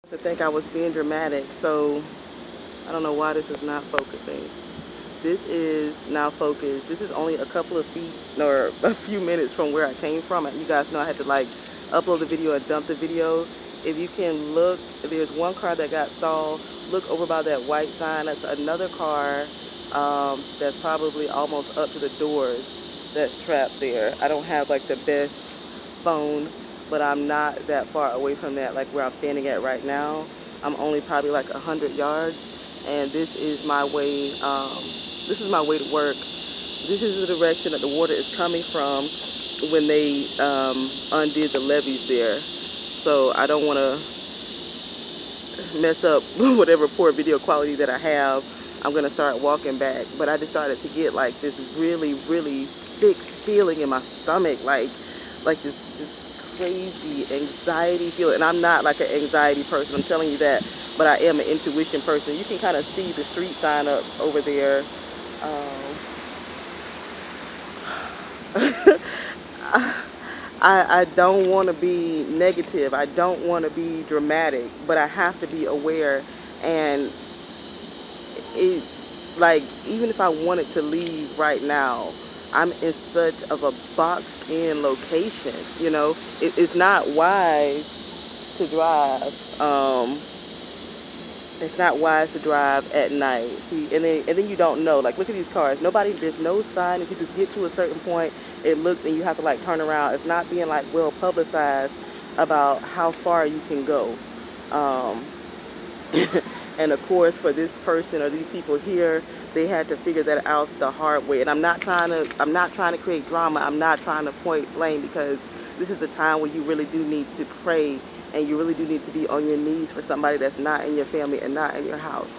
To think I was being dramatic, so I don't know why this is not focusing. This is now focused. This is only a couple of feet or a few minutes from where I came from. You guys know I had to like upload the video and dump the video. If you can look, there's one car that got stalled. Look over by that white sign. That's another car that's probably almost up to the doors that's trapped there. I don't have like the best phone, but I'm not that far away from that, like where I'm standing at right now. I'm only probably like 100 yards, and this is my way. This is my way to work. This is the direction that the water is coming from when they undid the levees there. So I don't want to mess up whatever poor video quality that I have. I'm gonna start walking back, but I just started to get like this really, really sick feeling in my stomach, like this crazy anxiety feeling. And I'm not like an anxiety person, I'm telling you that, but I am an intuition person. You can kind of see the street sign up over there. Um, I don't want to be negative. I don't want to be dramatic, but I have to be aware. And it's like, even if I wanted to leave right now, I'm in such of a boxed in location. It's not wise to drive. It's not wise to drive at night. See, and then you don't know. Like, look at these cars. There's no sign. If you just get to a certain point, it looks, and you have to like turn around. It's not being like well publicized about how far you can go. Um, and of course, for this person or these people here, they had to figure that out the hard way. And I'm not trying to create drama. I'm not trying to point blame, because this is a time when you really do need to pray, and you really do need to be on your knees for somebody that's not in your family and not in your house.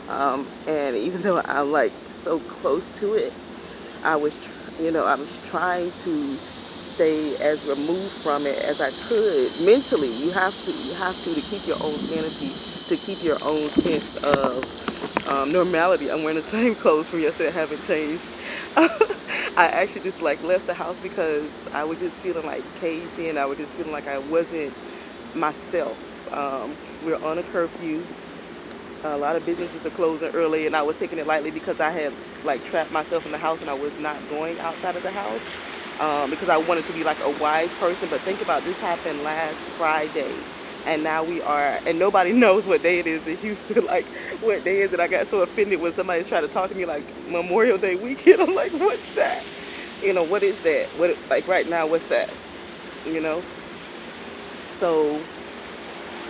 And even though I'm like so close to it, I was trying to stay as removed from it as I could mentally. You have to keep your own sanity, to keep your own sense of normality. I'm wearing the same clothes from yesterday. I haven't changed. I actually just like left the house because I was just feeling like caged in. I was just feeling like I wasn't myself. We're on a curfew. A lot of businesses are closing early, and I was taking it lightly because I had like trapped myself in the house, and I was not going outside of the house because I wanted to be like a wise person. But think about this, happened last Friday, and now we are, and nobody knows what day it is in Houston. Like, what day is it? I got so offended when somebody tried to talk to me like Memorial Day weekend. I'm like, what's that? What is that? Like right now, what's that? You know? So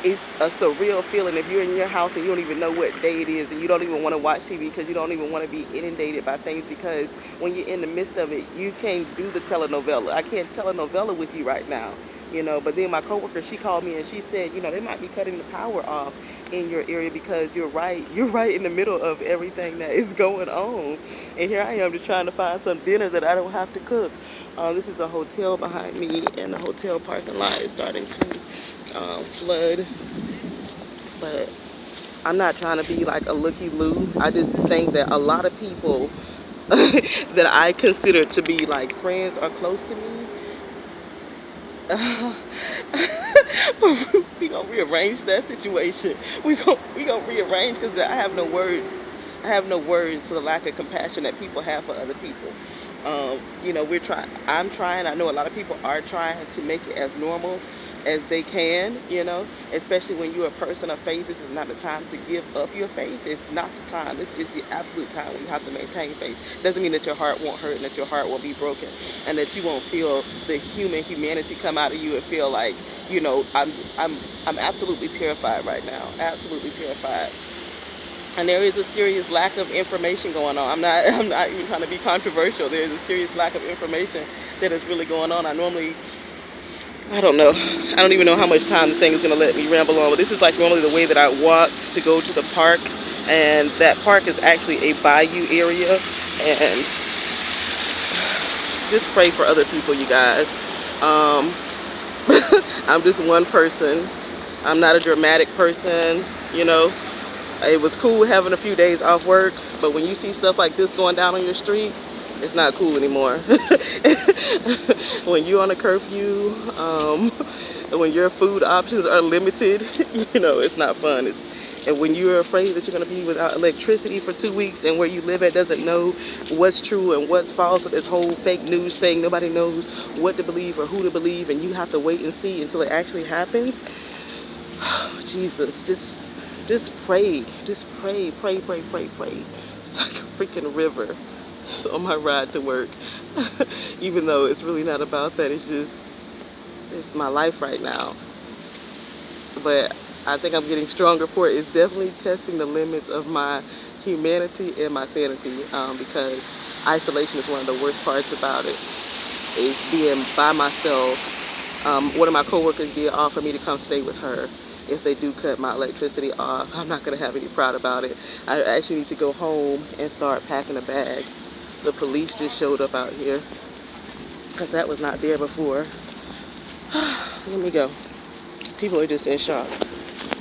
it's a surreal feeling if you're in your house and you don't even know what day it is, and you don't even want to watch TV because you don't even want to be inundated by things, because when you're in the midst of it, you can't do the telenovela. I can't telenovela with you right now. But then my coworker, she called me and she said, they might be cutting the power off in your area, because you're right in the middle of everything that is going on. And here I am just trying to find some dinner that I don't have to cook. This is a hotel behind me, and the hotel parking lot is starting to flood. But I'm not trying to be like a looky-loo. I just think that a lot of people that I consider to be like friends or close to me, we gonna rearrange that situation. We gonna rearrange, because I have no words. I have no words for the lack of compassion that people have for other people. We're trying. I'm trying. I know a lot of people are trying to make it as normal as they can. Especially when you're a person of faith. This is not the time to give up your faith. It's not the time. This is the absolute time when you have to maintain faith. Doesn't mean that your heart won't hurt and that your heart won't be broken, and that you won't feel the humanity come out of you and feel like, I'm absolutely terrified right now. Absolutely terrified. And there is a serious lack of information going on. I'm not even trying to be controversial. There is a serious lack of information that is really going on. I don't know. I don't even know how much time this thing is going to let me ramble on. But this is like normally the way that I walk to go to the park. And that park is actually a bayou area. And just pray for other people, you guys. I'm just one person. I'm not a dramatic person. It was cool having a few days off work, but when you see stuff like this going down on your street, it's not cool anymore. When you're on a curfew, And when your food options are limited, you know, it's not fun. And when you're afraid that you're going to be without electricity for 2 weeks, and where you live at doesn't know what's true and what's false with this whole fake news thing, nobody knows what to believe or who to believe, and you have to wait and see until it actually happens. Jesus, just pray. Just pray. It's like a freaking river on my ride to work. Even though it's really not about that, it's my life right now. But I think I'm getting stronger for it. It's definitely testing the limits of my humanity and my sanity, because isolation is one of the worst parts about it, is being by myself. One of my coworkers did offer me to come stay with her if they do cut my electricity off. I'm not going to have any pride about it. I actually need to go home and start packing a bag. The police just showed up out here because that was not there before. Let me go. People are just in shock.